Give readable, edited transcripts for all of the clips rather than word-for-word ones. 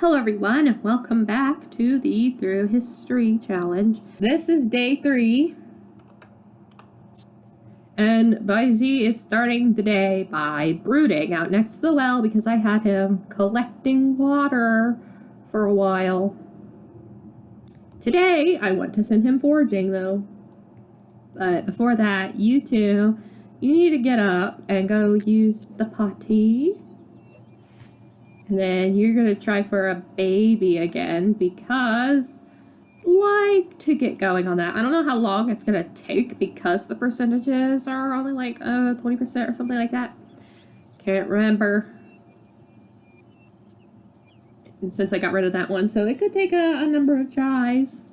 Hello everyone and welcome back to the Through History Challenge. This is day 3 and Bai Ze is starting the day by brooding out next to the well because I had him collecting water for a while. Today I want to send him foraging though, but before that you need to get up and go use the potty. And then you're going to try for a baby again because like to get going on that. I don't know how long it's going to take because the percentages are only like 20% or something like that. Can't remember. And since I got rid of that one, so it could take a number of tries.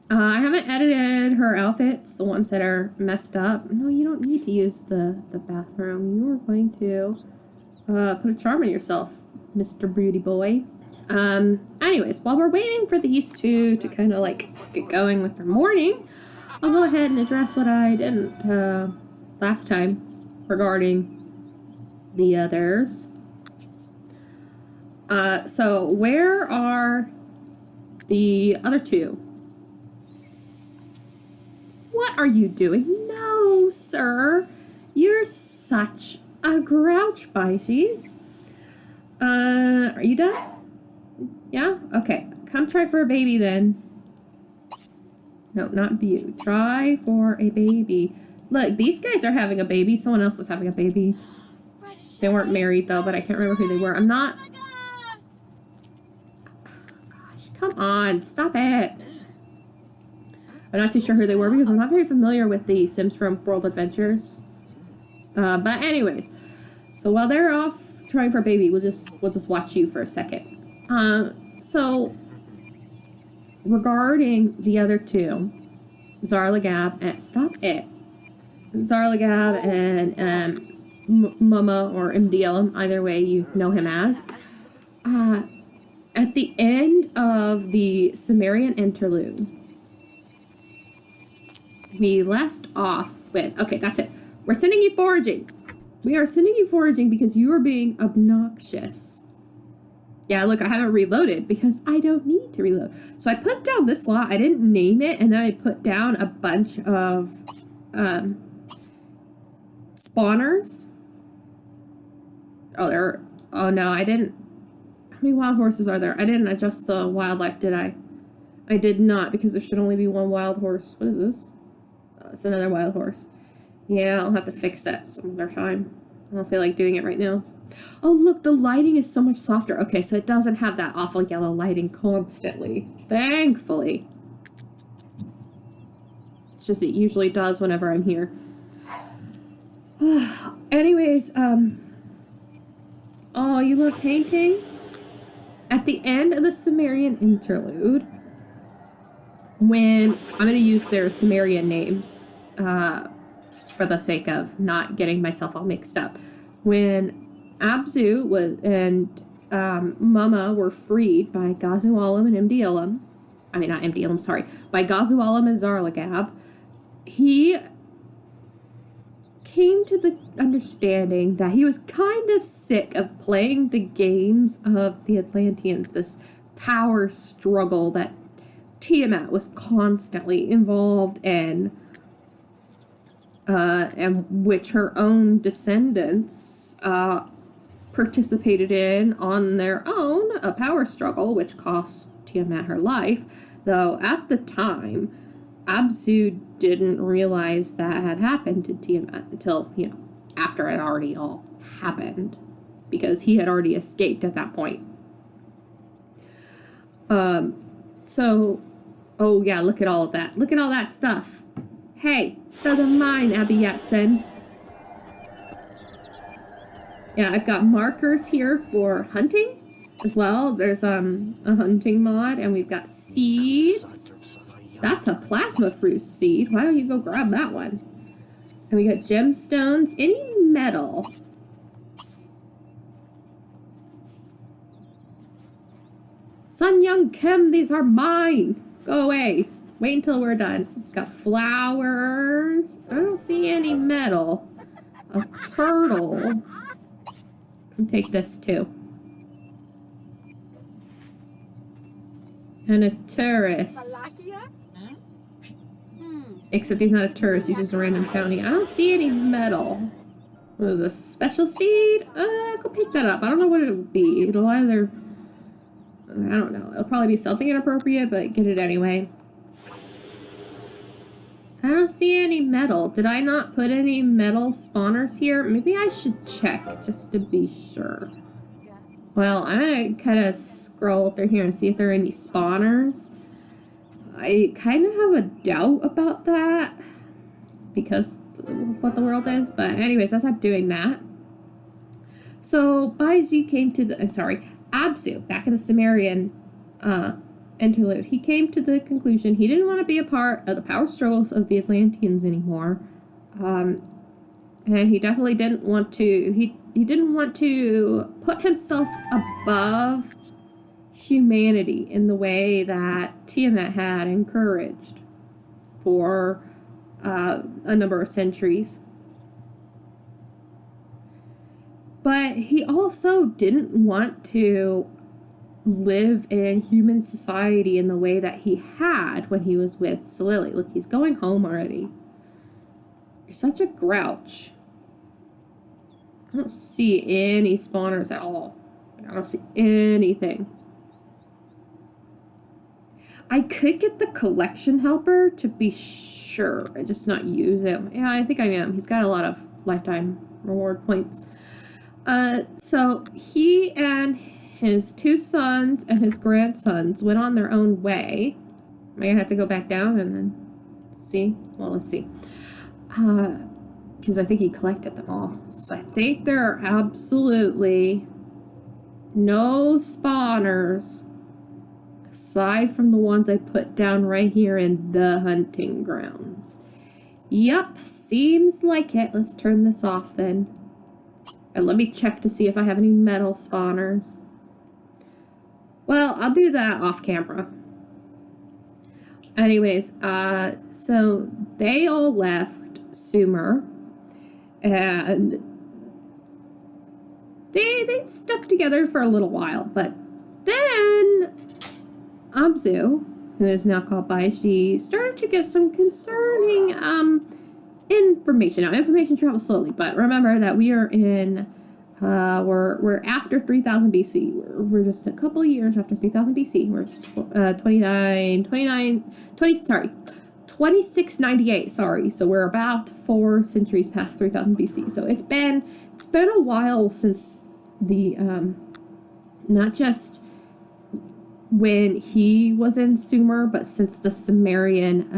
I haven't edited her outfits, the ones that are messed up. No, you don't need to use the bathroom. You are going to put a charm on yourself, Mr. Broody Boy. Anyways, while we're waiting for these two to kind of like get going with their morning, I'll go ahead and address what I didn't last time regarding the others. So where are the other two? What are you doing? No, sir. You're such a grouch, Bai Ze. Are you done? Yeah? Okay. Come try for a baby then. No, not you. Try for a baby. Look, these guys are having a baby. Someone else was having a baby. They weren't married though, but I can't remember who they were. I'm not... Oh, gosh, come on. Stop it. I'm not too sure who they were because I'm not very familiar with the Sims from World Adventures. But anyways, so while they're off trying for a baby, we'll just watch you for a second. So regarding the other two, Zarlagab and stop it, Zarlagab and Mama or MDLM, either way you know him as. At the end of the Sumerian interlude, we left off with, okay, that's it. We're sending you foraging. We are sending you foraging because you are being obnoxious. Yeah, look, I haven't reloaded because I don't need to reload. So I put down this slot. I didn't name it, and then I put down a bunch of spawners. Oh no, I didn't. How many wild horses are there? I didn't adjust the wildlife, did I? I did not because there should only be one wild horse. What is this? It's another wild horse. Yeah, I'll have to fix that some other time. I don't feel like doing it right now. Oh, look, the lighting is so much softer. Okay, so it doesn't have that awful yellow lighting constantly. Thankfully. It's just it usually does whenever I'm here. Anyways, oh, you love painting? At the end of the Sumerian interlude, when I'm going to use their Sumerian names, for the sake of not getting myself all mixed up. When Abzu was and Mama were freed by Gazualam and MDLM, I mean not MDLM, sorry, by Gazualam and Zarlagab, he came to the understanding that he was kind of sick of playing the games of the Atlanteans, this power struggle that Tiamat was constantly involved in. And which her own descendants participated in on their own, a power struggle, which cost Tiamat her life. Though at the time, Abzu didn't realize that had happened to Tiamat until, after it already all happened. Because he had already escaped at that point. So, oh yeah, look at all of that. Look at all that stuff. Hey, doesn't mind, Abby Yatsen. Yeah, I've got markers here for hunting as well. There's a hunting mod, and we've got seeds. That's a plasma fruit seed. Why don't you go grab that one? And we got gemstones. Any metal. Sun Young Kim, these are mine. Go away. Wait until we're done. Got flowers. I don't see any metal. A turtle. Can take this too. And a tourist. Except he's not a tourist, he's just a random townie. I don't see any metal. What is this? Special seed? Go pick that up. I don't know what it would be. It'll either... I don't know. It'll probably be something inappropriate, but get it anyway. I don't see any metal. Did I not put any metal spawners here? Maybe I should check just to be sure. Well, I'm gonna kind of scroll through here and see if there are any spawners. I kind of have a doubt about that because of what the world is. But anyways, as I'm doing that. So, Bai Ze came to the... Abzu, back in the Sumerian interlude, he came to the conclusion he didn't want to be a part of the power struggles of the Atlanteans anymore. And he definitely didn't want to... He didn't want to put himself above humanity in the way that Tiamat had encouraged for a number of centuries. But he also didn't want to live in human society in the way that he had when he was with Salili. Look, he's going home already. You're such a grouch. I don't see any spawners at all. I don't see anything. I could get the collection helper to be sure. I just not use him. Yeah, I think I am. He's got a lot of lifetime reward points. So he and his 2 sons and his grandsons went on their own way. Am I gonna have to go back down and then see? Well, let's see. Because I think he collected them all. So I think there are absolutely no spawners aside from the ones I put down right here in the hunting grounds. Yup, seems like it. Let's turn this off then. And let me check to see if I have any metal spawners. Well, I'll do that off camera. Anyways, so they all left Sumer. And they stuck together for a little while. But then Abzu, who is now called Bai Ze, started to get some concerning information. Now, information travels slowly, but remember that we are in, we're after 3000 BC. We're just a couple of years after 3000 BC. We're 2698, sorry. So we're about 4 centuries past 3000 BC. So it's been a while since the, not just when he was in Sumer, but since the Sumerian,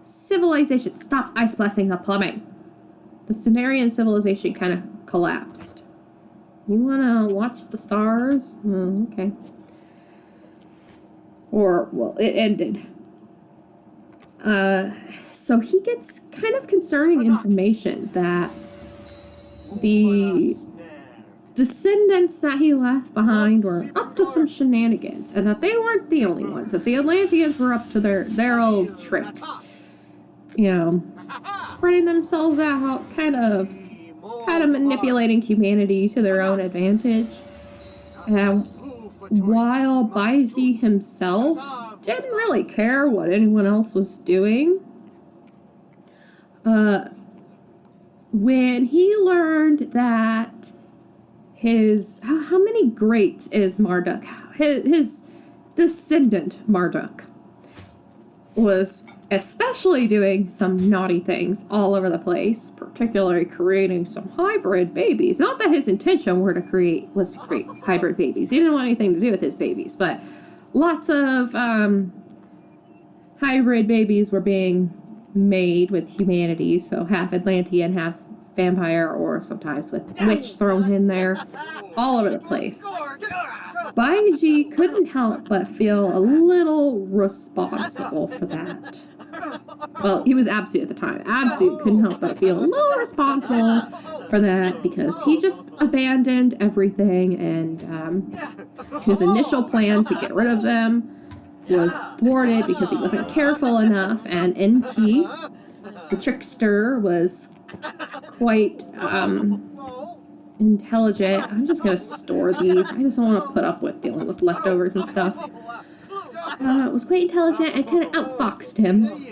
civilization. Stop ice blasting the plumbing. The Sumerian civilization kind of collapsed. You want to watch the stars? Oh, okay. Or, well, it ended. So he gets kind of concerning information that the descendants that he left behind were up to some shenanigans, and that they weren't the only ones, that the Atlanteans were up to their old tricks. You know, spreading themselves out, kind of manipulating humanity to their own advantage. And while Bai Ze himself didn't really care what anyone else was doing, when he learned that his... How many greats is Marduk? His descendant, Marduk, was especially doing some naughty things all over the place, particularly creating some hybrid babies. Not that his intention was to create hybrid babies. He didn't want anything to do with his babies, but lots of hybrid babies were being made with humanity, so half Atlantean, half vampire, or sometimes with witch thrown in there, all over the place. Bai Ze couldn't help but feel a little responsible for that. Well, he was Abzu at the time. Abzu couldn't help but feel a little responsible for that because he just abandoned everything, and his initial plan to get rid of them was thwarted because he wasn't careful enough, and Enki, the trickster, was quite intelligent. I'm just gonna store these. I just don't want to put up with dealing with leftovers and stuff. was quite intelligent and kind of outfoxed him.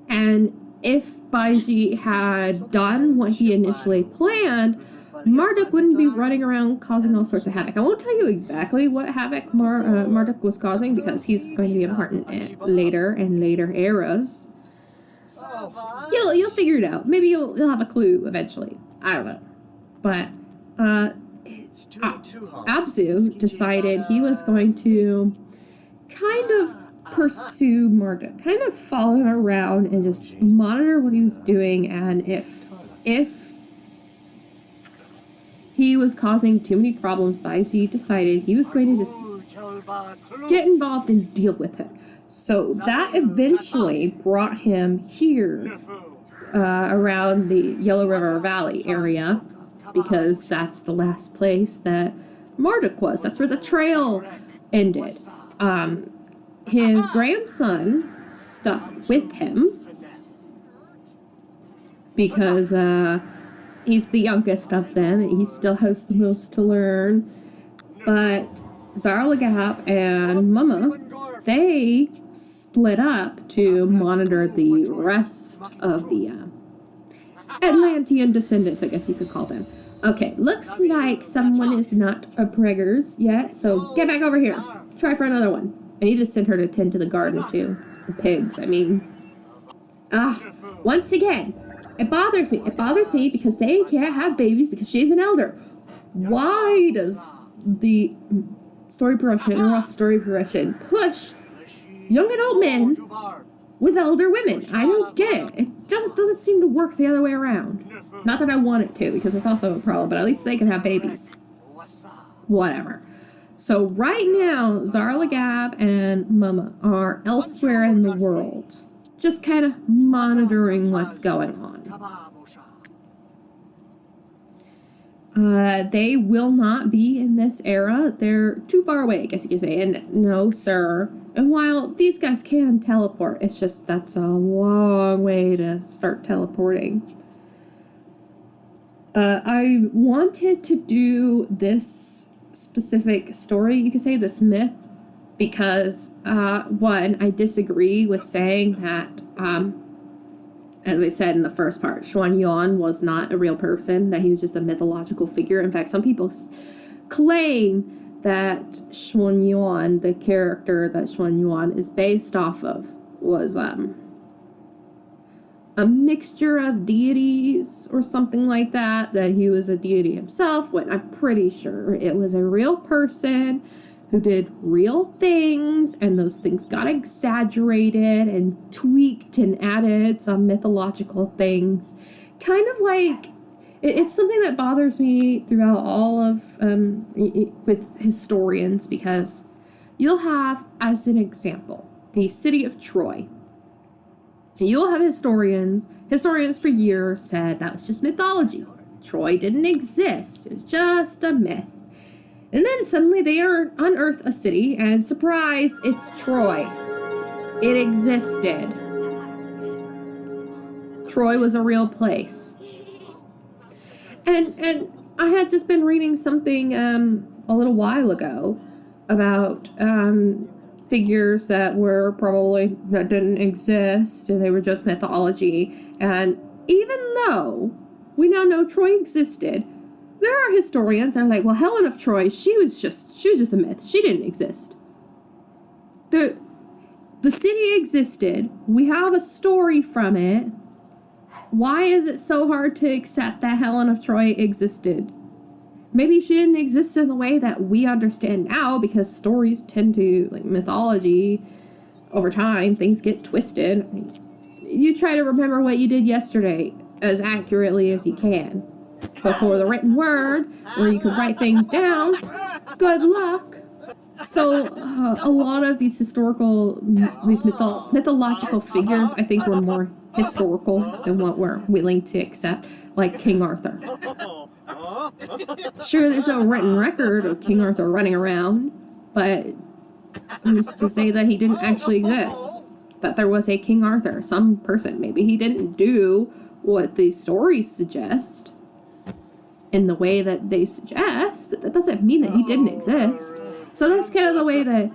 And if Bai Ze had done what he initially planned, Marduk wouldn't be running around causing all sorts of havoc. I won't tell you exactly what havoc Marduk was causing because he's going to be important in later and later eras. You'll figure it out. Maybe you'll have a clue eventually. I don't know. But Abzu decided he was going to kind of pursue Marduk, kind of follow him around and just monitor what he was doing, and if he was causing too many problems, Bai Ze decided he was going to just get involved and deal with it. So that eventually brought him here around the Yellow River Valley area, because that's the last place that Marduk was. That's where the trail ended. His grandson stuck with him because he's the youngest of them and he still has the most to learn. But Zarlagap and Mama, they split up to monitor the rest of the Atlantean descendants, I guess you could call them. Okay, looks like someone is not a preggers yet, so get back over here. Try for another one. I need to send her to tend to the garden, too. The pigs, I mean. Once again, it bothers me. It bothers me because they can't have babies because she's an elder. Why does the story progression, raw story progression, push young adult men with elder women? I don't get it. It doesn't seem to work the other way around. Not that I want it to, because it's also a problem, but at least they can have babies. Whatever. So right now, Zarlagab and Mama are elsewhere in the world, just kind of monitoring what's going on. They will not be in this era. They're too far away, I guess you could say. And no, sir. And while these guys can teleport, it's just that's a long way to start teleporting. I wanted to do this specific story, you could say, this myth, because one, I disagree with saying that as I said in the first part, Xuan Yuan was not a real person, that he was just a mythological figure. In fact, some people claim that Xuan Yuan, the character that Xuan Yuan is based off of, was a mixture of deities or something like that, that he was a deity himself, when I'm pretty sure it was a real person who did real things, and those things got exaggerated and tweaked and added some mythological things. Kind of like, it's something that bothers me throughout all of, with historians, because you'll have, as an example, the city of Troy. You'll have historians for years said that was just mythology. Troy didn't exist. It was just a myth. And then suddenly they unearth a city, and surprise, it's Troy. It existed. Troy was a real place. And I had just been reading something a little while ago about figures that didn't exist, and they were just mythology. And even though we now know Troy existed, there are historians that are like, well, Helen of Troy, she was just a myth. She didn't exist. The city existed. We have a story from it. Why is it so hard to accept that Helen of Troy existed? Maybe she didn't exist in the way that we understand now, because stories tend to, like mythology, over time, things get twisted. You try to remember what you did yesterday as accurately as you can. Before the written word, where you could write things down, good luck. So a lot of these mythological figures, I think, were more historical than what we're willing to accept, like King Arthur. Sure, there's no written record of King Arthur running around, but who's to say that he didn't actually exist? That there was a King Arthur, some person. Maybe he didn't do what the stories suggest in the way that they suggest. That doesn't mean that he didn't exist. So that's kind of the way that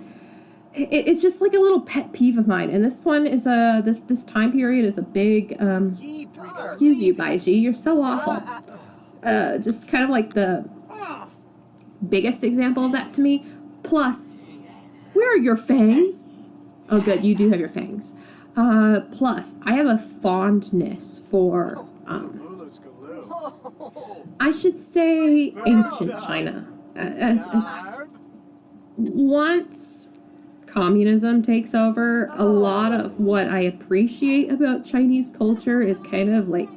it's just like a little pet peeve of mine. And this one is this time period is a big excuse you, Bai Ze, you're so awful. Just kind of like the biggest example of that to me. Plus, where are your fangs? Oh, good, you do have your fangs. Plus, I have a fondness for, I should say, ancient China. It's once communism takes over, a lot of what I appreciate about Chinese culture is kind of like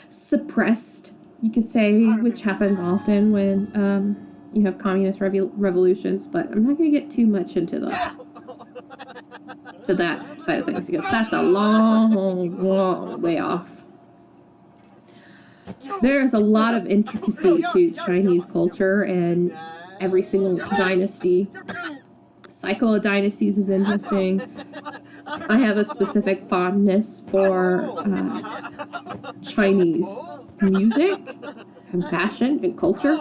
suppressed, you could say, which happens often when you have communist revolutions. But I'm not going to get too much into that side of things because that's a long way off. There's a lot of intricacy to Chinese culture, and every single dynasty, the cycle of dynasties is interesting. I have a specific fondness for Chinese music and fashion and culture.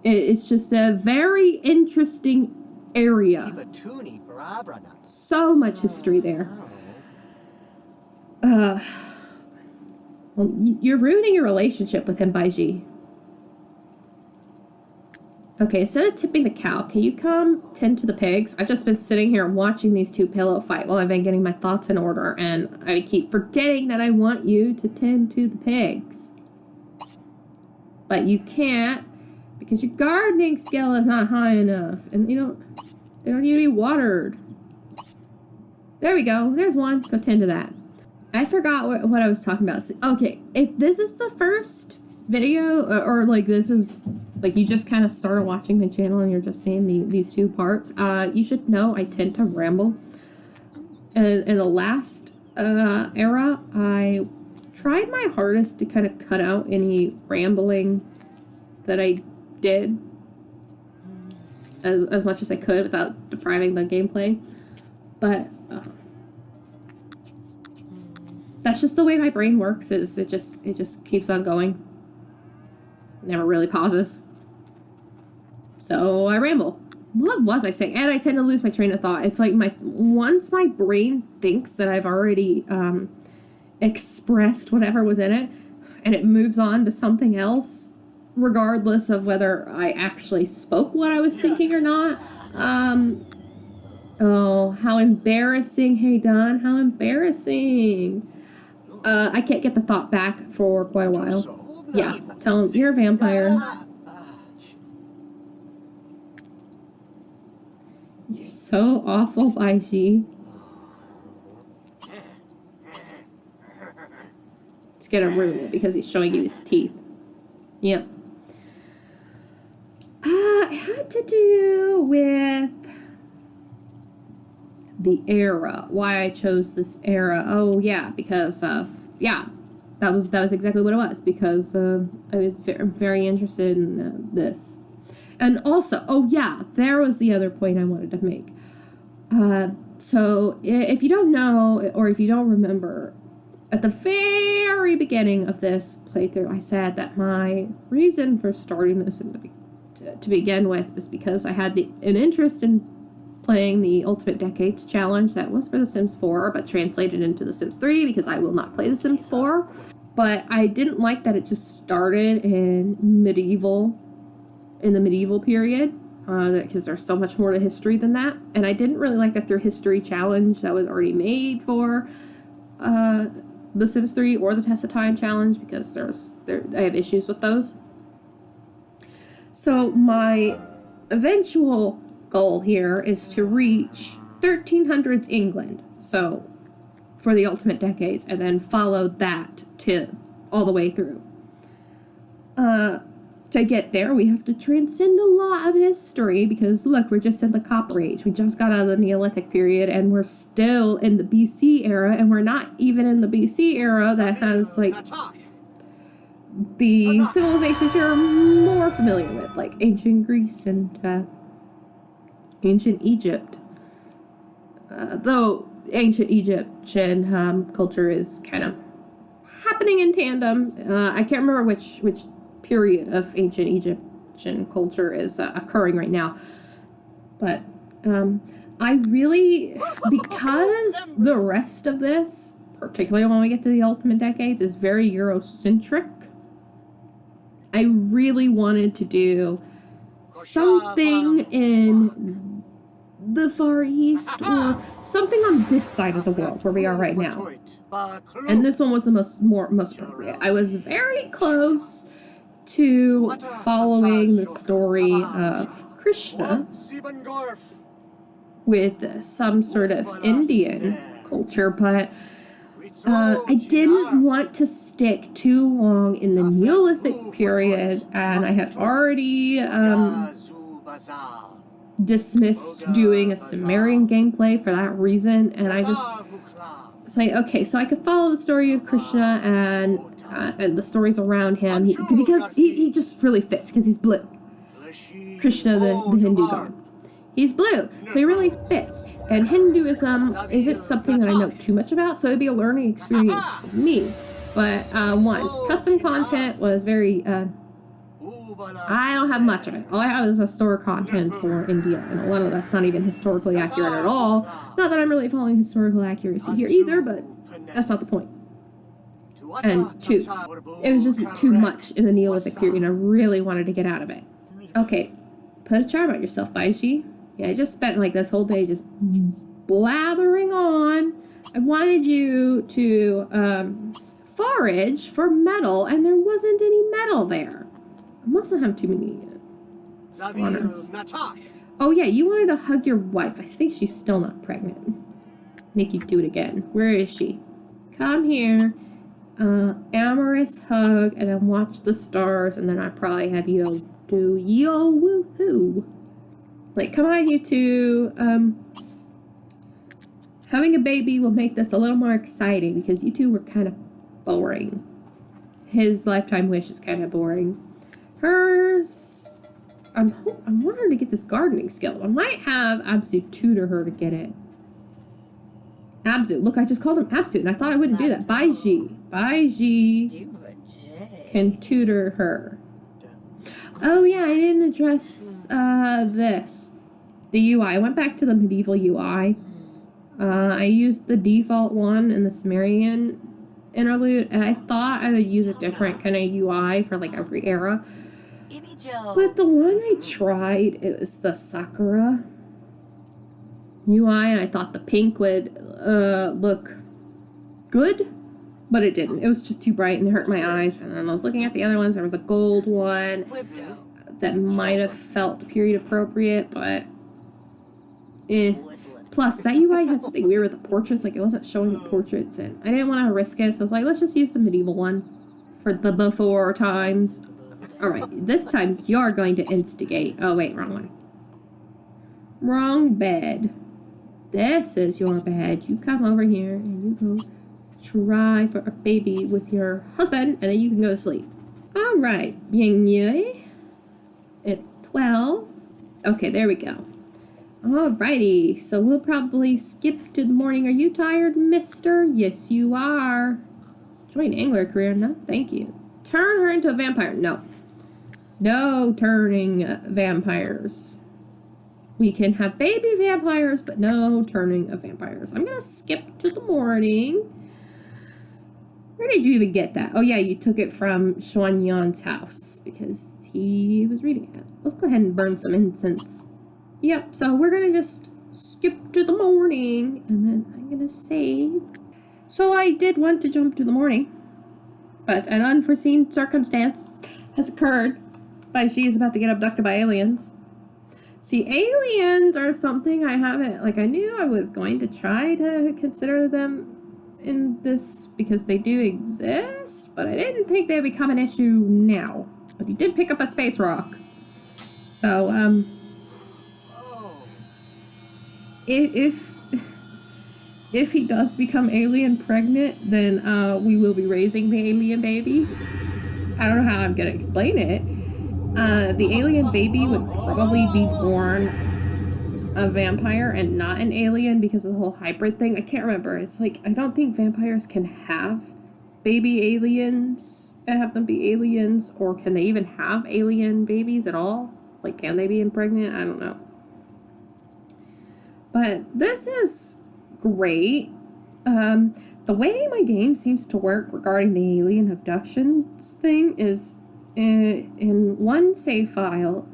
It's just a very interesting area. So much history there. Well, you're ruining your relationship with him, Bai Ze. Okay, instead of tipping the cow, can you come tend to the pigs? I've just been sitting here watching these two pillow fight while I've been getting my thoughts in order, and I keep forgetting that I want you to tend to the pigs. But you can't, because your gardening skill is not high enough, and they don't need to be watered. There we go. There's one. Go tend to that. I forgot what I was talking about. Okay, if this is the first video, or like this is like you just kind of started watching my channel and you're just seeing these two parts, you should know I tend to ramble. In the last era, I tried my hardest to kind of cut out any rambling that I did as much as I could without depriving the gameplay, but that's just the way my brain works. Is it just keeps on going, never really pauses. So I ramble. What was I saying? And I tend to lose my train of thought. It's like once my brain thinks that I've already expressed whatever was in it, and it moves on to something else, regardless of whether I actually spoke what I was thinking or not. Oh, how embarrassing. Hey, Don, how embarrassing. I can't get the thought back for quite a while. Yeah, tell him you're a vampire. You're so awful, Bai Ze. It's gonna ruin it because he's showing you his teeth. Yep. It had to do with the era. Why I chose this era. Oh yeah, because that was exactly what it was, because I was very interested in this. And also, oh yeah, there was the other point I wanted to make. So if you don't know, or if you don't remember, at the very beginning of this playthrough, I said that my reason for starting this to begin with was because I had an interest in playing the Ultimate Decades Challenge that was for The Sims 4, but translated into The Sims 3 because I will not play The Sims 4. But I didn't like that it just started in the medieval period, because there's so much more to history than that. And I didn't really like that their history challenge that was already made for The Sims 3 or the Test of Time challenge, because I have issues with those. So my eventual goal here is to reach 1300s England, so for the Ultimate Decades, and then follow that to all the way through. To get there, we have to transcend a lot of history, because look, we're just in the Copper Age. We just got out of the Neolithic period, and we're still in the BC era, and we're not even in the BC era that has, like, the civilizations you're more familiar with, like ancient Greece and ancient Egypt. Though ancient Egyptian culture is kind of happening in tandem. I can't remember which period of ancient Egyptian culture is occurring right now. But I really, because the rest of this, particularly when we get to the Ultimate Decades, is very Eurocentric, I really wanted to do something in the Far East or something on this side of the world where we are right now. And this one was the most appropriate. I was very close to following the story of Krishna with some sort of Indian culture, but I didn't want to stick too long in the Neolithic period, and I had already dismissed doing a Sumerian gameplay for that reason, and I just say, okay, so I could follow the story of Krishna and the stories around him, because he just really fits, because he's blue. Krishna, the Hindu god. He's blue, so he really fits. And Hinduism isn't something that I know too much about, so it'd be a learning experience for me. But, custom content was very, I don't have much of it. All I have is a store content for India, and a lot of that's not even historically accurate at all. Not that I'm really following historical accuracy here either, but that's not the point. And two, it was just too much in the Neolithic period, and I really wanted to get out of it. Okay, put a charm on yourself, Bai Ze. Yeah, I just spent like this whole day just blathering on. I wanted you to forage for metal, and there wasn't any metal there. I mustn't have too many spawners. Oh yeah, you wanted to hug your wife. I think she's still not pregnant. Make you do it again. Where is she? Come here. Amorous hug, and then watch the stars, and then I probably have you do yo woohoo. Like, come on, you two. Having a baby will make this a little more exciting because you two were kind of boring. His lifetime wish is kind of boring. Hers, I want her to get this gardening skill. I might have Abzu tutor her to get it. Abzu, look, I just called him Abzu, and I thought I wouldn't do that. Bai Ze can tutor her. Oh yeah, I didn't address the UI. I went back to the medieval UI. I used the default one in the Sumerian interlude, and I thought I would use a different kind of UI for like every era. But the one I tried, it was the Sakura UI, and I thought the pink would look good, but it didn't. It was just too bright and it hurt my eyes. And then I was looking at the other ones. There was a gold one that might have felt period appropriate, but Plus, that UI had something weird with the portraits. Like, it wasn't showing the portraits, and I didn't want to risk it, so I was like, let's just use the medieval one for the before times. Alright, this time you're going to instigate. Oh, wait, wrong one. Wrong bed. This is your bed. You come over here and you go try for a baby with your husband, and then you can go to sleep. Alright, Ying. It's 12. Okay, there we go. Alrighty, so we'll probably skip to the morning. Are you tired, mister? Yes, you are. Join angler career. No, thank you. Turn her into a vampire. No. No turning vampires. We can have baby vampires, but no turning of vampires. I'm going to skip to the morning. Where did you even get that? Oh, yeah, you took it from Xuan Yan's house because he was reading it. Let's go ahead and burn some incense. Yep, so we're going to just skip to the morning, and then I'm going to save. So I did want to jump to the morning, but an unforeseen circumstance has occurred. Bai Ze is about to get abducted by aliens. See, aliens are something I haven't, like, I knew I was going to try to consider them in this because they do exist, but I didn't think they'd become an issue now. But he did pick up a space rock. So, if he does become alien pregnant, then we will be raising the alien baby. I don't know how I'm gonna explain it. The alien baby would probably be born a vampire and not an alien because of the whole hybrid thing. I can't remember. It's like, I don't think vampires can have baby aliens and have them be aliens, or can they even have alien babies at all? Like, can they be impregnant? I don't know. But this is great. The way my game seems to work regarding the alien abductions thing is in one save file,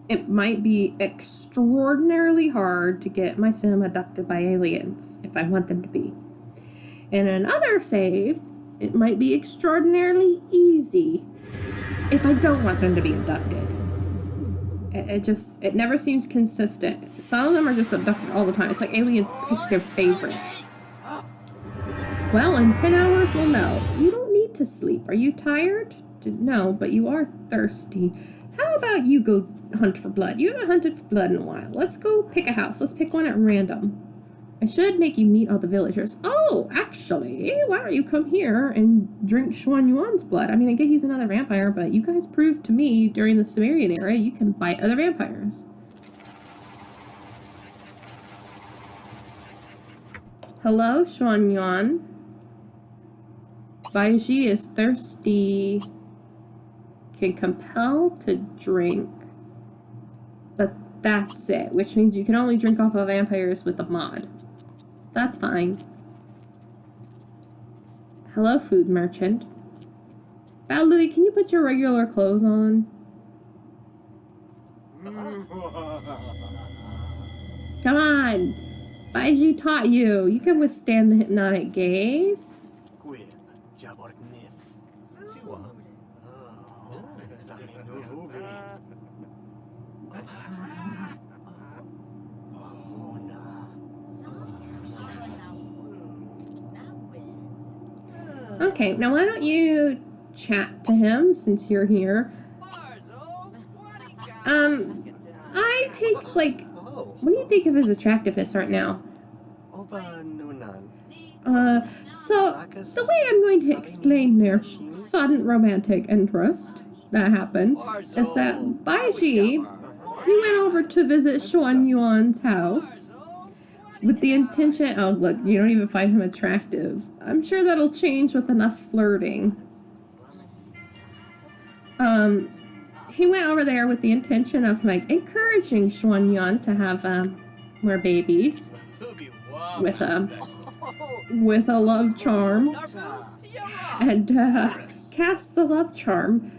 it might be extraordinarily hard to get my sim abducted by aliens if I want them to be. In another save, it might be extraordinarily easy if I don't want them to be abducted. It never seems consistent. Some of them are just abducted all the time. It's like aliens pick their favorites. Well, in 10 hours we'll know. You don't need to sleep. Are you tired? No, but you are thirsty. How about you go hunt for blood? You haven't hunted for blood in a while. Let's go pick a house. Let's pick one at random. I should make you meet all the villagers. Oh, actually, why don't you come here and drink Xuan Yuan's blood? I mean, I get he's another vampire, but you guys proved to me during the Sumerian era you can fight other vampires. Hello, Xuan Yuan. Bai Ze is thirsty. Can compel to drink. But that's it, which means you can only drink off of vampires with a mod. That's fine. Hello, food merchant. Bao Louie, can you put your regular clothes on? Come on! Bai Ze taught you. You can withstand the hypnotic gaze. Okay, now why don't you chat to him since you're here? I take, like, what do you think of his attractiveness right now? So, the way I'm going to explain their sudden romantic interest that happened is that Bai Ze, he went over to visit Xuan Yuan's house with the intention, oh look, you don't even find him attractive. I'm sure that'll change with enough flirting. He went over there with the intention of, like, encouraging Xuan Yuan to have, more babies. With a love charm. And, cast the love charm.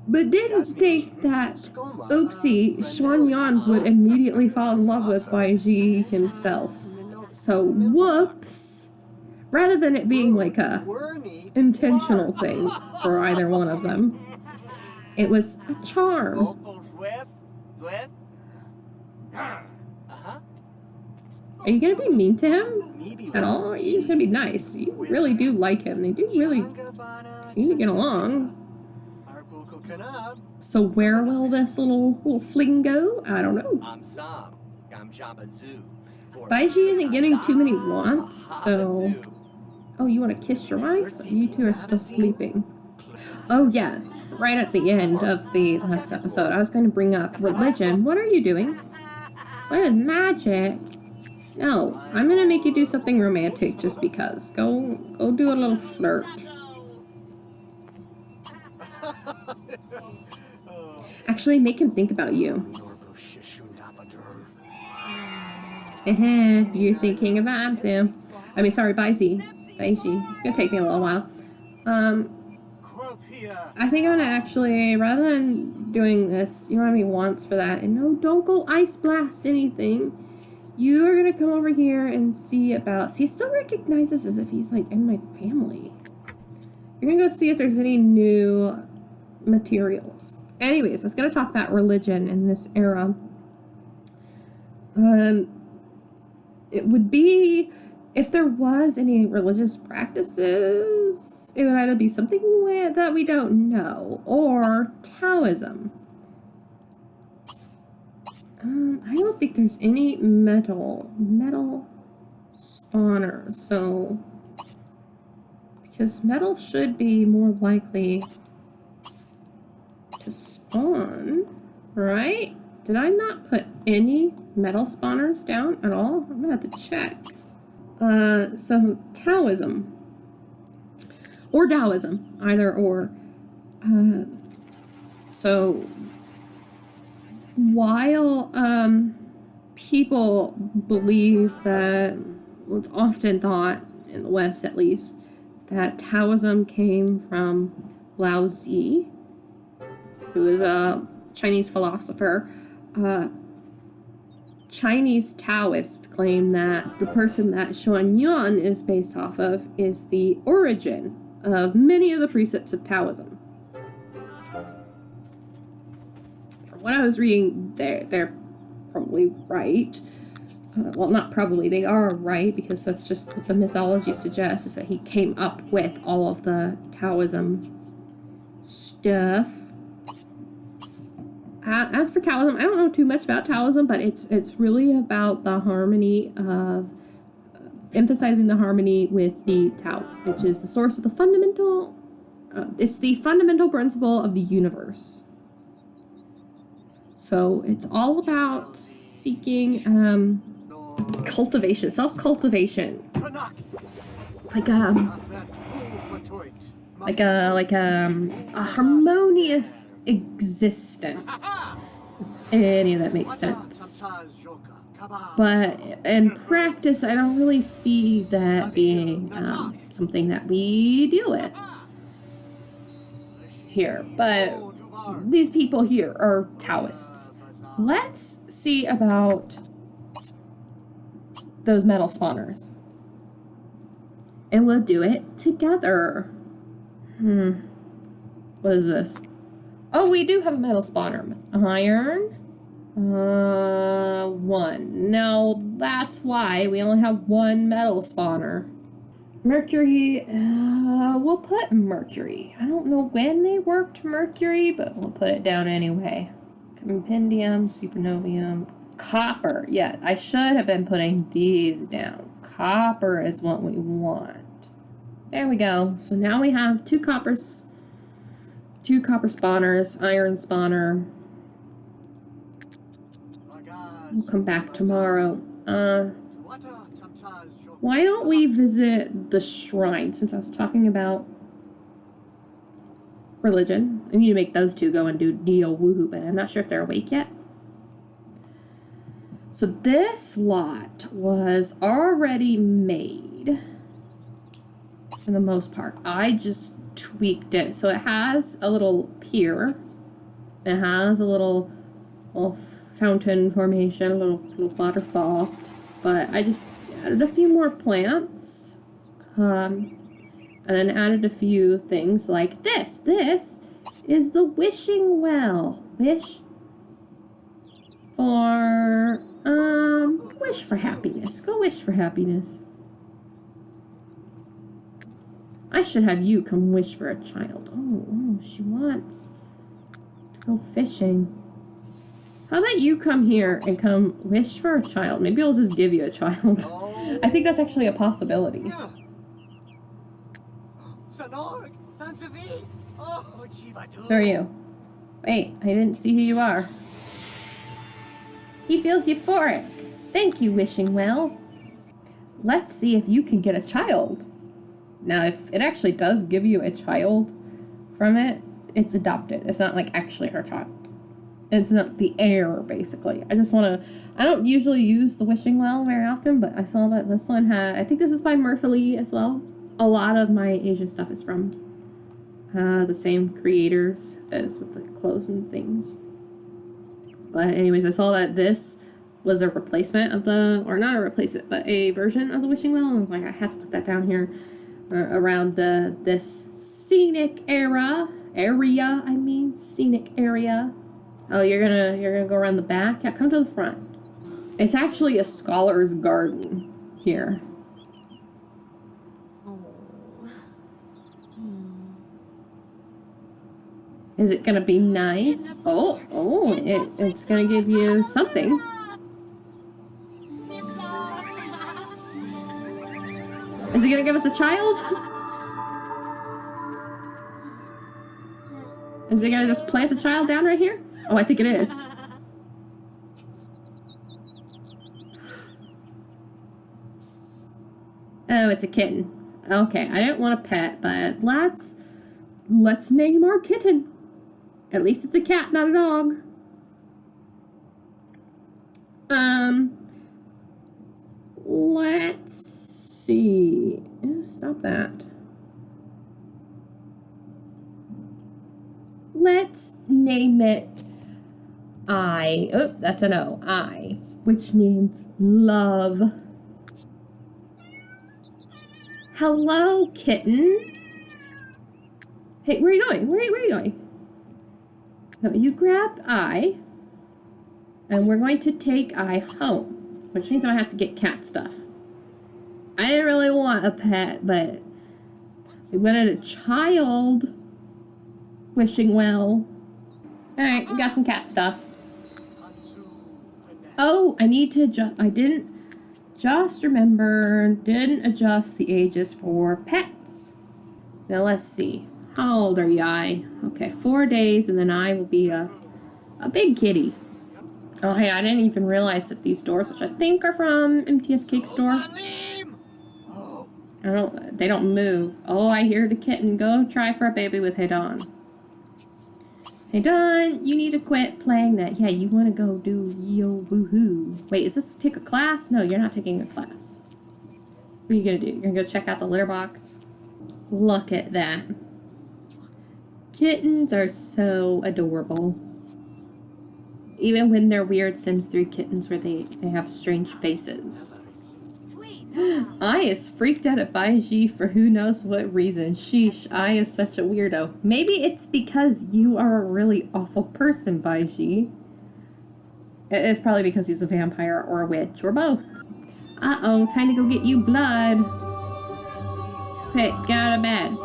But didn't think that, oopsie, Xuan Yuan would immediately fall in love with Bai Ze himself. So, whoops. Rather than it being like a intentional thing for either one of them, it was a charm. Are you gonna be mean to him at all? Or are you just gonna be nice? You really do like him. They do really seem to get along. So where will this little fling go? I don't know. Bai Ze isn't getting too many wants, so... Oh, you want to kiss your wife? You two are still sleeping. Oh yeah, right at the end of the last episode, I was going to bring up religion. What are you doing? What is magic? No, I'm going to make you do something romantic just because. Go do a little flirt. Actually, make him think about you. You're thinking about him too. I mean, sorry, Bai Ze. It's gonna take me a little while. I think I'm gonna actually, rather than doing this, you don't have any wants for that. And no, don't go ice blast anything. You are gonna come over here and see about... See, he still recognizes as if he's, like, in my family. You're gonna go see if there's any new materials. Anyways, I was gonna talk about religion in this era. It would be, if there was any religious practices, it would either be something that we don't know, or Taoism. I don't think there's any metal spawners, so, because metal should be more likely to spawn, right? Did I not put any metal spawners down at all? I'm gonna have to check. So Taoism. or Taoism, either or. So while people believe that, well, it's often thought, in the West at least, that Taoism came from Lao Tzu, who was a Chinese philosopher. Chinese Taoists claim that the person that Xuan Yuan is based off of is the origin of many of the precepts of Taoism. From what I was reading, they're probably right. Well, not probably, they are right, because that's just what the mythology suggests, is that he came up with all of the Taoism stuff. As for Taoism, I don't know too much about Taoism, but it's really about the harmony of, emphasizing the harmony with the Tao, which is the source of the fundamental, it's the fundamental principle of the universe. So it's all about seeking cultivation, self-cultivation, like a harmonious existence, if any of that makes sense. But in practice, I don't really see that being something that we deal with here. But these people here are Taoists. Let's see about those metal spawners, and we'll do it together. What is this? Oh, we do have a metal spawner. Iron. 1. No, that's why we only have one metal spawner. Mercury, we'll put mercury. I don't know when they worked mercury, but we'll put it down anyway. Compendium, supernovium, copper. Yeah, I should have been putting these down. Copper is what we want. There we go. So now we have 2 copper spawners, iron spawner. We'll come back tomorrow. Why don't we visit the shrine, since I was talking about religion? I need to make those 2 go and do deal woohoo, but I'm not sure if they're awake yet. So this lot was already made for the most part. I just tweaked it. So it has a little pier. It has a little fountain formation, a little waterfall. But I just added a few more plants. And then added a few things like this. This is the wishing well. Wish for happiness. Go wish for happiness. I should have you come wish for a child. Oh, she wants to go fishing. How about you come here and come wish for a child? Maybe I'll just give you a child. I think that's actually a possibility. Who are you? Wait, I didn't see who you are. He feels euphoric. Thank you, wishing well. Let's see if you can get a child. Now, if it actually does give you a child from it, it's adopted. It's not like actually her child. It's not the heir, basically. I don't usually use the wishing well very often, but I saw that this one had, I think this is by Murphy as well. A lot of my Asian stuff is from the same creators as with the clothes and things. But anyways, I saw that this was a replacement of or not a replacement, but a version of the wishing well. And I was like, I have to put that down here around this scenic area. Oh, you're gonna go around the back? Yeah, come to the front. It's actually a scholar's garden here. Is it gonna be nice? It's gonna give you something. Is it gonna give us a child? Is it gonna just plant a child down right here? Oh, I think it is. Oh, it's a kitten. Okay, I didn't want a pet, but let's name our kitten. At least it's a cat, not a dog. Let's see. Stop that. Let's name it I. Oh, that's an O. I, which means love. Hello, kitten. Hey, where are you going? Where are you going? No, you grab I, and we're going to take I home, which means I have to get cat stuff. I didn't really want a pet, but we wanted a child. Wishing well. Alright, we got some cat stuff. Oh, I need to adjust. I didn't adjust the ages for pets. Now let's see. How old are you, I? Okay, 4 days, and then I will be a big kitty. Oh, hey, I didn't even realize that these doors, which I think are from MTS Cake Store. They don't move. Oh, I hear the kitten. Go try for a baby with Hedon. Hey Don, you need to quit playing that. Yeah, you want to go do yo woohoo. Wait, is this take a class? No, you're not taking a class. What are you gonna do? You're gonna go check out the litter box? Look at that. Kittens are so adorable. Even when they're weird Sims 3 kittens where they have strange faces. I is freaked out at Bai Ze for who knows what reason. Sheesh, I is such a weirdo. Maybe it's because you are a really awful person, Bai Ze. It's probably because he's a vampire or a witch or both. Uh-oh, time to go get you blood. Okay, get out of bed.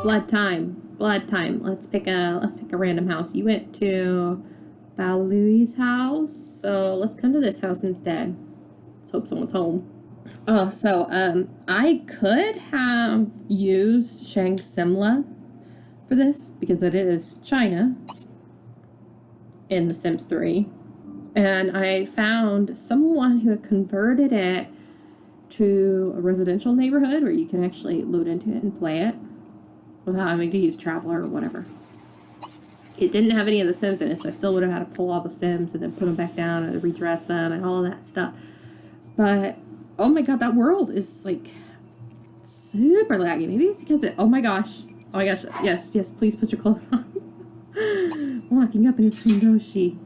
Blood time. Blood time. Let's pick a random house. You went to Balui's house, so let's come to this house instead. Let's hope someone's home. Oh, so, I could have used Shang Simla for this, because it is China in The Sims 3. And I found someone who had converted it to a residential neighborhood where you can actually load into it and play it without having to use Traveler or whatever. It didn't have any of the Sims in it, so I still would have had to pull all the Sims and then put them back down and redress them and all of that stuff. But oh my god, that world is like super laggy. Maybe it's because oh my gosh. Oh my gosh. Yes, please put your clothes on. Walking up in his Fundoshi.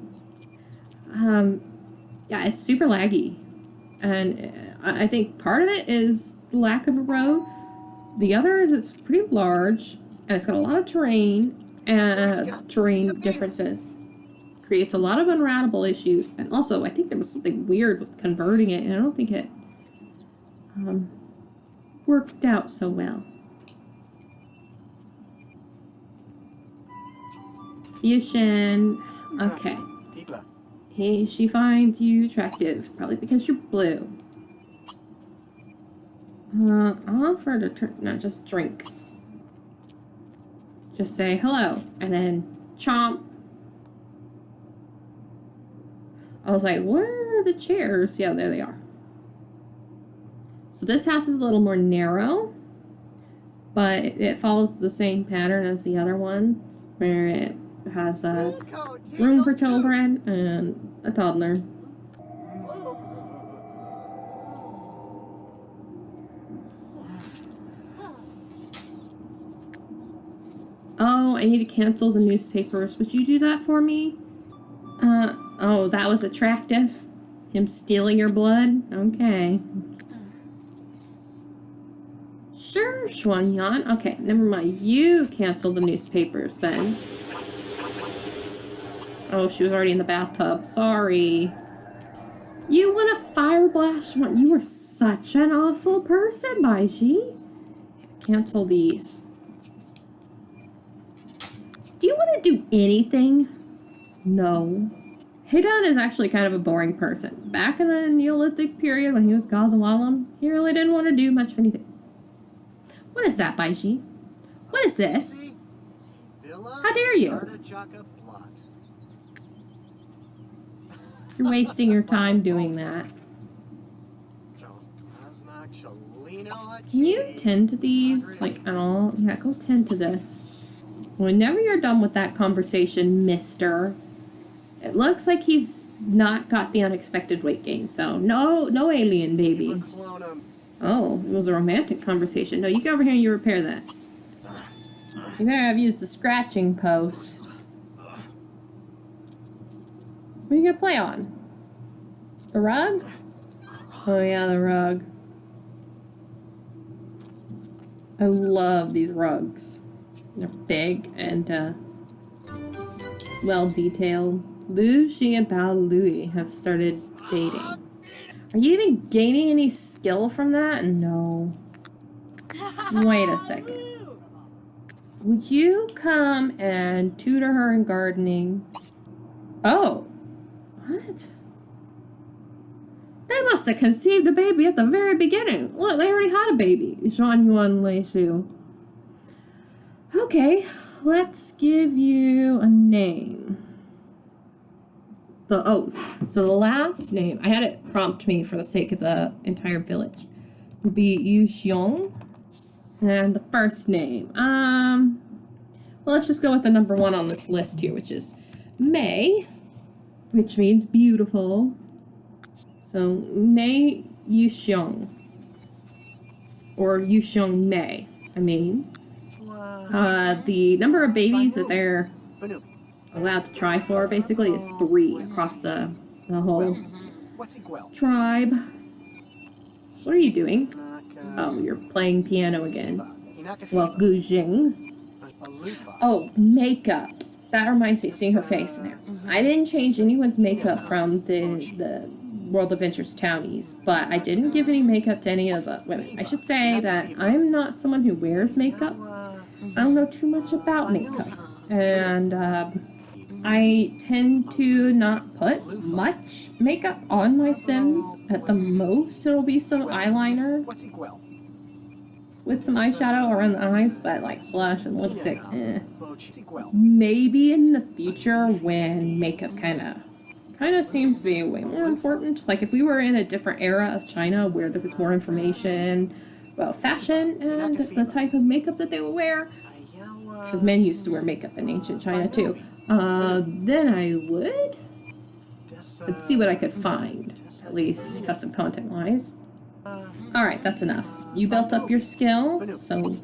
Yeah, it's super laggy. And I think part of it is the lack of a road. The other is it's pretty large and it's got a lot of terrain and terrain differences. Creates a lot of unroutable issues. And also, I think there was something weird with converting it, and I don't think it worked out so well. Yushin. Okay. She finds you attractive, probably because you're blue. Offer to not just drink. Just say hello, and then chomp. I was like, where are the chairs? Yeah, there they are. So this house is a little more narrow, but it follows the same pattern as the other one, where it has a room for children and a toddler. Oh, I need to cancel the newspapers. Would you do that for me? Oh, that was attractive. Him stealing your blood? Okay. Sure, Xuanyan. Okay, never mind. You cancel the newspapers then. Oh, she was already in the bathtub. Sorry. You want a fire blast? You are such an awful person, Bai Ze. Cancel these. Do you want to do anything? No. Hedon is actually kind of a boring person. Back in the Neolithic period when he was Gazawalam, he really didn't want to do much of anything. What is that, Bai Ze? What is this? How dare you? You're wasting your time doing that. Can you tend to these, like, at all? Yeah, go tend to this. Whenever you're done with that conversation, mister, it looks like he's not got the unexpected weight gain, so no alien baby. Oh, it was a romantic conversation. No, you go over here and you repair that. You better have used the scratching post. What are you gonna play on? The rug? Oh yeah, the rug. I love these rugs. They're big and well detailed. Lu, Xi, and Bao Lui have started dating. Are you even gaining any skill from that? No. Wait a second. Would you come and tutor her in gardening? Oh. What? They must have conceived a baby at the very beginning. Look, they already had a baby. Zhuan Yuan Lei Shu. Okay, let's give you a name. So the last name, I had it prompt me for the sake of the entire village, would be Yu Xiong. And the first name, well, let's just go with the number one on this list here, which is Mei, which means beautiful. So Mei Yu Xiong, or Yu Xiong Mei, I mean. The number of babies that they're allowed to try for basically is 3 across the whole tribe. What are you doing? Oh, you're playing piano again. Well, Gu Jing. Oh, makeup. That reminds me, seeing her face in there. I didn't change anyone's makeup from the World Adventures townies, but I didn't give any makeup to any of the women. I should say that I'm not someone who wears makeup. I don't know too much about makeup, and I tend to not put much makeup on my Sims. At the most, it'll be some eyeliner with some eyeshadow around the eyes, but like blush and lipstick, Maybe in the future when makeup kind of seems to be way more important. Like if we were in a different era of China where there was more information about fashion and the type of makeup that they would wear, because men used to wear makeup in ancient China too, then I would. Let's see what I could find, at least custom content wise. Alright, that's enough. You built up your skill, so...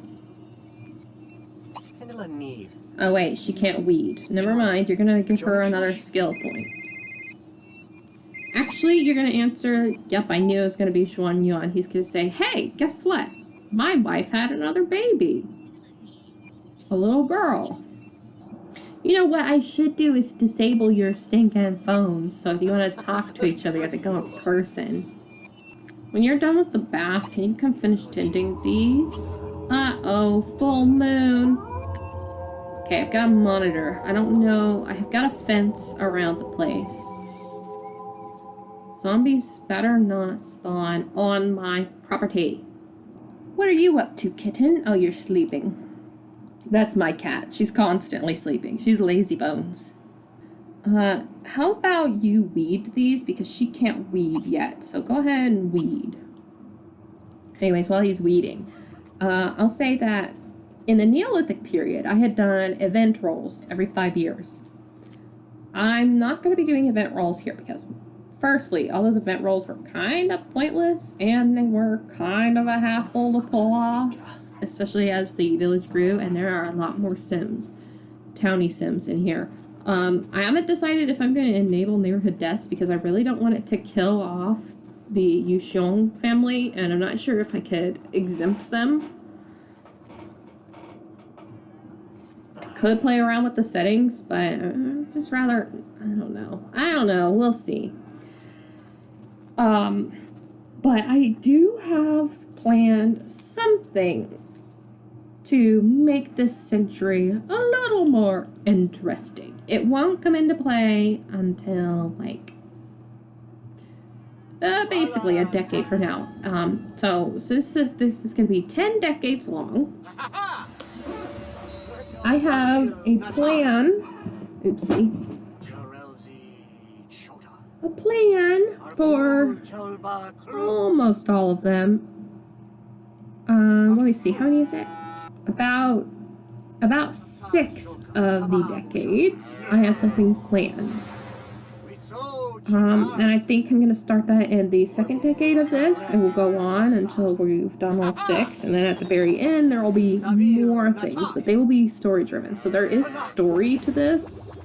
Oh wait, she can't weed. Never mind, you're gonna give her another skill point. Actually, you're gonna answer, yep, I knew it was gonna be Xuan Yuan. He's gonna say, hey, guess what? My wife had another baby. A little girl. You know what I should do is disable your stinking phone, so if you want to talk to each other, you have to go in person. When you're done with the bath, can you come finish tending these? Uh-oh, full moon. Okay, I've got a monitor. I don't know. I've got a fence around the place. Zombies better not spawn on my property. What are you up to, kitten? Oh, you're sleeping. That's my cat. She's constantly sleeping. She's lazy bones. How about you weed these? Because she can't weed yet. So go ahead and weed. Anyways, while he's weeding, I'll say that in the Neolithic period, I had done event rolls every 5 years. I'm not going to be doing event rolls here because, firstly, all those event rolls were kind of pointless and they were kind of a hassle to pull off, especially as the village grew, and there are a lot more Sims, townie Sims in here. I haven't decided if I'm going to enable neighborhood deaths because I really don't want it to kill off the Yuxiong family, and I'm not sure if I could exempt them. I could play around with the settings, but just rather, I don't know, we'll see. But I do have planned something to make this century a little more interesting. It won't come into play until, like, basically a decade from now. So this is going to be 10 decades long. I have a plan. Oopsie. A plan for almost all of them. me see, how many is it? About 6 of the decades, I have something planned. And I think I'm going to start that in the second decade of this, and we'll go on until we've done all 6, and then at the very end there will be more things, but they will be story driven. So there is story to this,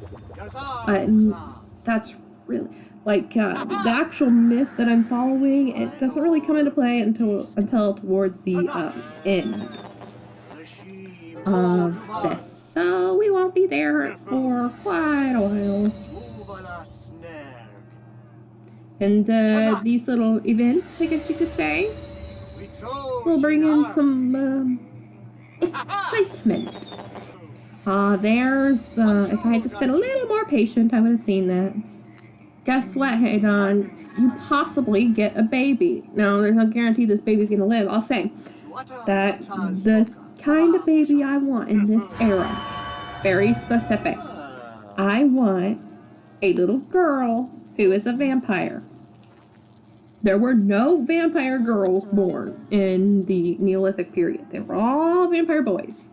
and that's really, like, the actual myth that I'm following, it doesn't really come into play until towards the end of this. So we won't be there for quite a while. And these little events, I guess you could say, will bring in some excitement. There's the, if I had just been a little more patient, I would have seen that. Guess what, Haydon? You possibly get a baby. No, there's no guarantee this baby's gonna live. I'll say that the kind of baby I want in this era is very specific. I want a little girl who is a vampire. There were no vampire girls born in the Neolithic period. They were all vampire boys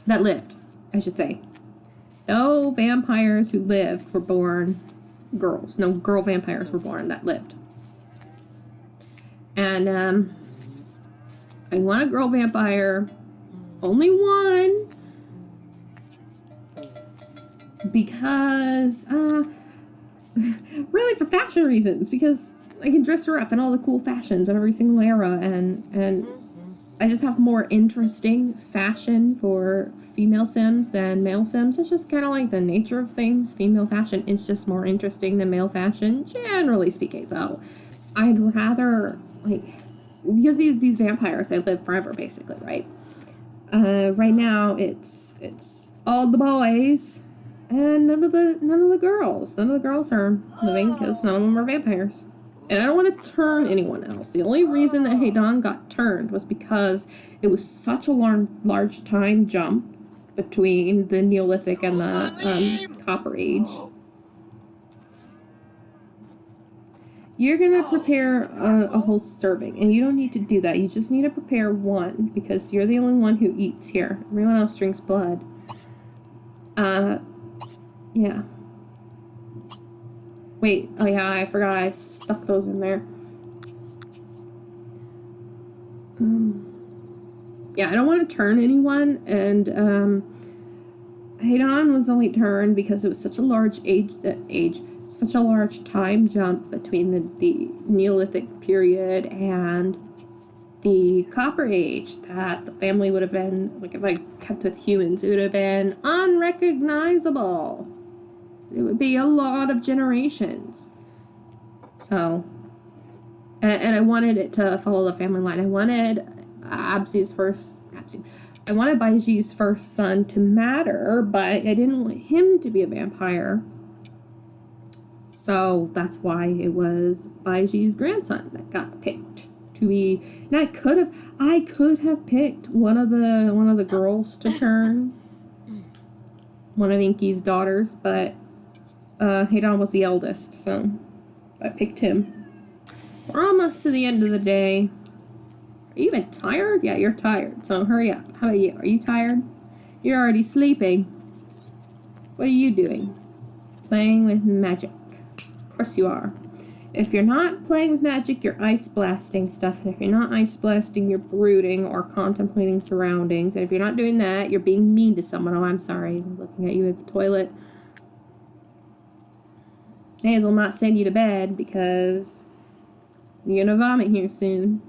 that lived, I should say. No vampires who lived were born girls. No girl vampires were born that lived. And I want a girl vampire. Only one. Because, really for fashion reasons. Because I can dress her up in all the cool fashions of every single era. And I just have more interesting fashion for female Sims than male Sims. It's just kind of like the nature of things. Female fashion is just more interesting than male fashion, generally speaking, though. I'd rather, like, because these vampires, they live forever, basically, right? Right now, it's all the boys and none of the girls. None of the girls are living because none of them are vampires. And I don't want to turn anyone else. The only reason that Haydon got turned was because it was such a large time jump between the Neolithic and the Copper Age. You're going to prepare a whole serving, and you don't need to do that. You just need to prepare one, because you're the only one who eats here. Everyone else drinks blood. Yeah. Wait, oh yeah, I forgot I stuck those in there. Yeah, I don't want to turn anyone, and Haydon was only turned because it was such a large such a large time jump between the Neolithic period and the Copper Age that the family would have been, like, if I kept with humans, it would have been unrecognizable. It would be a lot of generations. So, and I wanted it to follow the family line. I wanted I wanted Bai Ze's first son to matter, but I didn't want him to be a vampire. So that's why it was Bai Ze's grandson that got picked to be. And I could have picked one of the girls to turn, one of Inky's daughters, but Haydon was the eldest, so I picked him. We're almost to the end of the day. Are you even tired? Yeah, you're tired, so hurry up. How about you? Are you tired? You're already sleeping. What are you doing? Playing with magic. Of course you are. If you're not playing with magic, you're ice blasting stuff. And if you're not ice blasting, you're brooding or contemplating surroundings. And if you're not doing that, you're being mean to someone. Oh, I'm sorry. I'm looking at you at the toilet. Hazel will not send you to bed because you're gonna vomit here soon.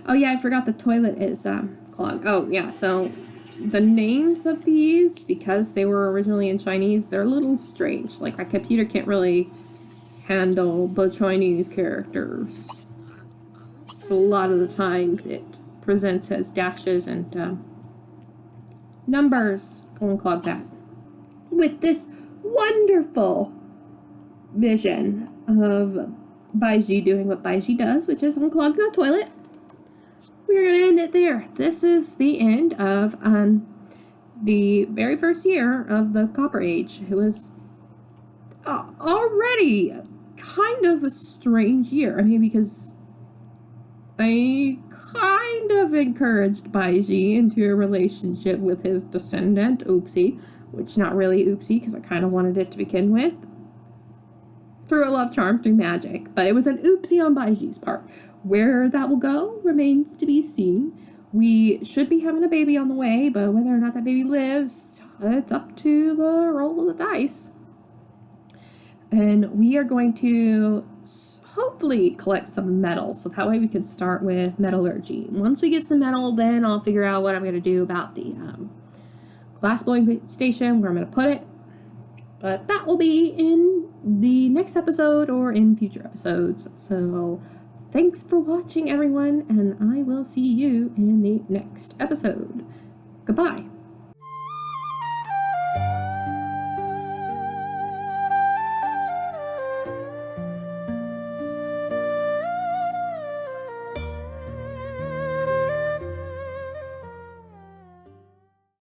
Oh yeah, I forgot the toilet is clogged. Oh yeah, so the names of these, because they were originally in Chinese, they're a little strange. Like, my computer can't really handle the Chinese characters. So a lot of the times it presents as dashes and numbers. Go and clog that. With this wonderful vision of Bai Ze doing what Bai Ze does, which is unclog the toilet, we're going to end it there. This is the end of the very first year of the Copper Age. It was already kind of a strange year. I mean, because I kind of encouraged Bai Ze into a relationship with his descendant, Oopsie, which not really Oopsie because I kind of wanted it to begin with, through a love charm, through magic. But it was an Oopsie on Bai Ze's part. Where that will go remains to be seen. We should be having a baby on the way, but whether or not that baby lives, it's up to the roll of the dice. And we are going to hopefully collect some metal, so that way we can start with metallurgy. Once we get some metal, then I'll figure out what I'm going to do about the glass blowing station, where I'm going to put it. But that will be in the next episode or in future episodes. So thanks for watching, everyone, and I will see you in the next episode. Goodbye.